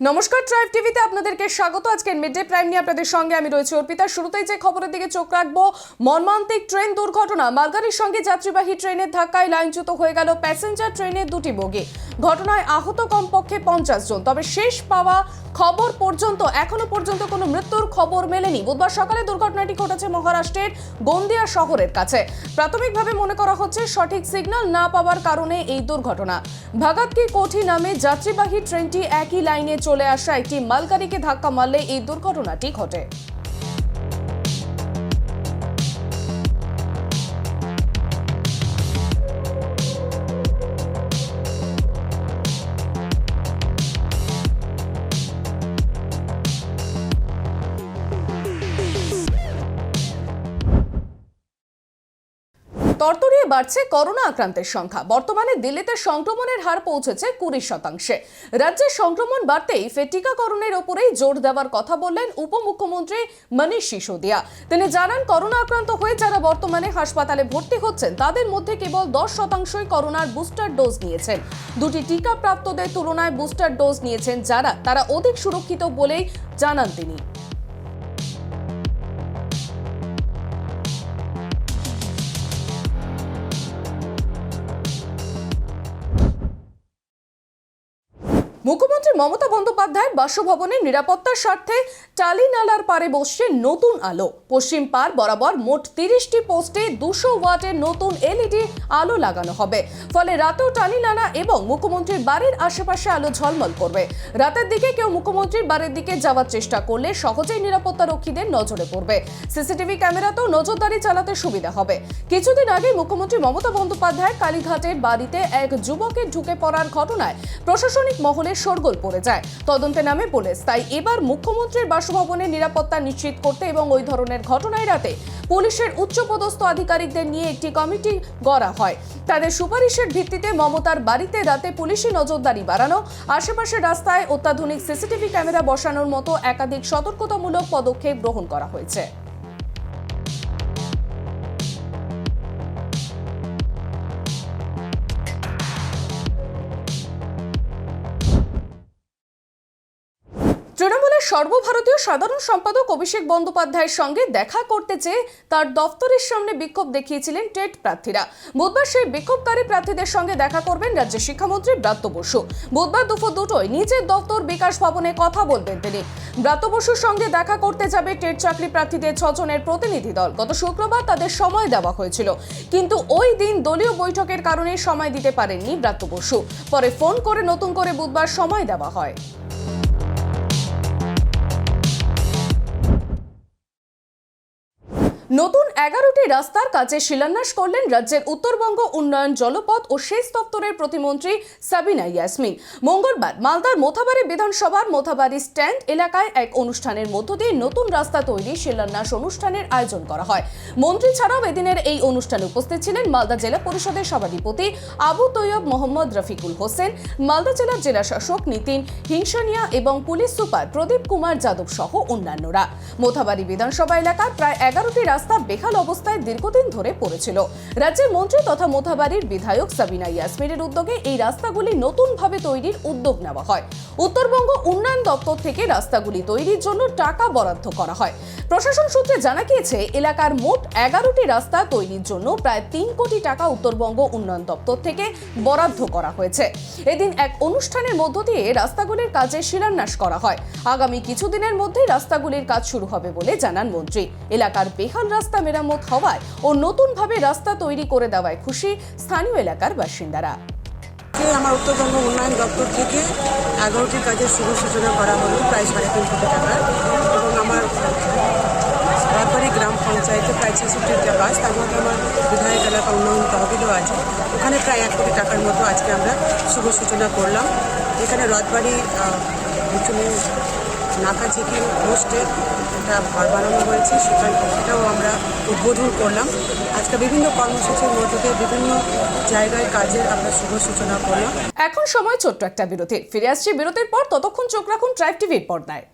নমস্কার, ট্রাইব টিভিতে আপনাদেরকে স্বাগত। আজকের মিড ডে প্রাইম নিয়ে আপনাদের সঙ্গে আমি রয়েছি অর্পিতা। শুরুতেই যে খবরের দিকে চোখ রাখবো, মর্মান্তিক ট্রেন দুর্ঘটনা। মালগাড়ির সঙ্গে যাত্রীবাহী ট্রেনের ধাক্কায় লাইনচ্যুত হয়ে গেল প্যাসেঞ্জার ট্রেনের দুটি বগি। ঘটনায় আহত কমপক্ষে 50 জন। তবে শেষ পাওয়া খবর পর্যন্ত এখনো পর্যন্ত কোনো মৃত্যুর খবর মেলেনি। বুধবার সকালে দুর্ঘটনাটি ঘটেছে মহারাষ্ট্রের গোন্দিয়া শহরের কাছে। প্রাথমিকভাবে মনে করা হচ্ছে সঠিক সিগন্যাল না পাওয়ার কারণে এই দুর্ঘটনা। ভাগত কি কোঠি নামে যাত্রীবাহী ট্রেনটি একই লাইনে চলে আসা একটি মালগাড়িকে ধাক্কা মারলে এই দুর্ঘটনাটি ঘটে। তরতরিয়ে বাড়ছে করোনা আক্রান্তের সংখ্যা। বর্তমানে দিল্লিতে সংক্রমণের হার পৌঁছেছে 20%। রাজ্যের সংক্রমণ বাড়তেই ফের টিকাকরণের ওপরেই জোর দেওয়ার কথা বললেন উপমুখ্যমন্ত্রী মনীষ সিসোদিয়া। তিনি জানান, করোনা আক্রান্ত হয়ে যারা বর্তমানে হাসপাতালে ভর্তি হচ্ছেন তাদের মধ্যে কেবল 10%ই করোনার বুস্টার ডোজ নিয়েছেন। দুটি টিকা প্রাপ্তদের তুলনায় বুস্টার ডোজ নিয়েছেন যারা, তারা অধিক সুরক্ষিত বলেই জানান তিনি। মুখ্যমন্ত্রী মমতা বন্দ্যোপাধ্যায়ের বাসভবনের নিরাপত্তার স্বার্থে টালি নালার পারে বসছে নতুন আলো। পশ্চিম পার বরাবর মোট 30টি পোস্টে 200 ওয়াটের নতুন এলইডি আলো লাগানো হবে। ফলে রাতেও টালি নালা এবং মুখ্যমন্ত্রীর বাড়ির আশেপাশে আলো ঝলমল করবে। রাতের দিকে কেউ মুখ্যমন্ত্রীর বাড়ির দিকে যাওয়ার চেষ্টা করলে সহজেই নিরাপত্তা রক্ষীদের নজরে পড়বে। সিসিটিভি ক্যামেরাতেও নজরদারি চালাতে সুবিধা হবে। কিছুদিন আগে মুখ্যমন্ত্রী মমতা বন্দ্যোপাধ্যায় কালীঘাটের বাড়িতে এক যুবকের ঢুকে পড়ার ঘটনায় প্রশাসনিক মহলে শোরগোল পড়ে যায়। তদন্তে নামে পুলিশ। তাই এবার মুখ্যমন্ত্রীর বাসভবনের নিরাপত্তা নিশ্চিত করতে এবং ওই ধরনের ঘটনায় রাতে পুলিশের উচ্চপদস্থ আধিকারিকদের নিয়ে একটি কমিটি গড়া হয়। তাদের সুপারিশের ভিত্তিতে মমতার বাড়িতে রাতে পুলিশি নজরদারি বাড়ানো, আশেপাশের রাস্তায় অত্যাধুনিক সিসিটিভি ক্যামেরা বসানোর মতো একাধিক সতর্কতামূলক পদক্ষেপ গ্রহণ করা হয়েছে। তৃণমূলের সর্বভারতীয় সাধারণ সম্পাদক অভিষেক বন্দ্যোপাধ্যায়ের সঙ্গে দেখা করতে চেয়ে তার দফতরের সামনে বিক্ষোভ দেখিয়েছিলেন টেট প্রার্থীরা। বুধবার সেই বিক্ষোভকারী প্রার্থীদের সঙ্গে দেখা করবেন রাজ্যের শিক্ষামন্ত্রী ব্রাত্য বসু। বুধবার দুপুর 2টোয় নিজের দফতর বিকাশ ভবনে কথা বলবেন তিনি। ব্রাত্য বসুর সঙ্গে দেখা করতে যাবে টেট চাকরি প্রার্থীদের 6 জনের প্রতিনিধি দল। গত শুক্রবার তাদের সময় দেওয়া হয়েছিল, কিন্তু ওই দিন দলীয় বৈঠকের কারণে সময় দিতে পারেননি ব্রাত্য বসু। পরে ফোন করে নতুন করে বুধবার সময় দেওয়া হয়। নতুন 11টি রাস্তার কাজে শিলান্যাস করলেন রাজ্যের উত্তরবঙ্গ উন্নয়ন, জলপথ ও সেচ দপ্তরের প্রতিমন্ত্রী সাবিনা ইয়াসমিন। মঙ্গলবার মালদার মোথাবাড়ি বিধানসভার মোথাবাড়ি স্ট্যান্ড এলাকায় এক অনুষ্ঠানের মধ্য দিয়ে নতুন রাস্তা তৈরি শিলান্যাস অনুষ্ঠানের আয়োজন করা হয়। মন্ত্রী ছাড়াও এদিনের এই অনুষ্ঠানে উপস্থিত ছিলেন মালদা জেলা পরিষদের সভাধিপতি আবু তৈয়ব মোহাম্মদ রফিকুল হোসেন, মালদা জেলার জেলা শাসক নিতিন হিংসানিয়া এবং পুলিশ সুপার প্রদীপ কুমার যাদব সহ অন্যান্যরা। মোথাবাড়ি বিধানসভা এলাকার প্রায় 11টি রাস্তা বেহাল অবস্থায় দীর্ঘদিন ধরে পড়েছিল। রাজ্যের মন্ত্রী তথা মোথাবাড়ির বিধায়ক সাবিনা ইয়াসমিনের উদ্যোগে এই রাস্তাগুলি নতুনভাবে তৈরির উদ্যোগ নেওয়া হয়। উত্তরবঙ্গ উন্নয়ন দপ্তর থেকে রাস্তাগুলি তৈরির জন্য টাকা বরাদ্দ করা হয়। প্রশাসন সূত্রে জানা গিয়েছে, এলাকার মোট 11টি রাস্তা তৈরির জন্য প্রায় 3 কোটি টাকা উত্তরবঙ্গ উন্নয়ন দপ্তর থেকে বরাদ্দ করা হয়েছে। এদিন এক অনুষ্ঠানের মধ্য দিয়ে রাস্তাগুলির কাজে শিলান্যাস করা হয়। আগামী কিছুদিনের মধ্যেই রাস্তাগুলির কাজ শুরু হবে বলে জানান মন্ত্রী। এলাকার বেহাল রাস্তা মেরামত হওয়ায় ও নতুনভাবে রাস্তা তৈরি করে দেওয়ায় খুশি স্থানীয় এলাকার বাসিন্দারা। আমার উত্তরবঙ্গ উন্নয়ন দপ্তর থেকে 11টি কাজের শুভ সূচনা করা হলো প্রায় 3.5 কোটি টাকা, এবং আমার রাতবাড়ি গ্রাম পঞ্চায়েতে প্রায় 66টা কাজ, তার মধ্যে আমার বিধায়ক এলাকা উন্নয়ন তহবিলও আছে, ওখানে প্রায় 1 কোটি টাকার মতো আজকে আমরা শুভ সূচনা করলাম। এখানে রাতবাড়ি নাকা চেকিং পোস্টে একটা ঘর বানানো হয়েছে, সেটাও আমরা উদ্বোধন করলাম। আজকে বিভিন্ন কর্মসূচির মধ্যে দিয়ে বিভিন্ন জায়গায় কাজের আমরা শুভ সূচনা করলাম। এখন সময় ছোট্ট একটা বিরতির। ফিরে আসছি বিরতির পর। ততক্ষণ চোখ রাখুন ট্রাইব টিভির পর্দায়।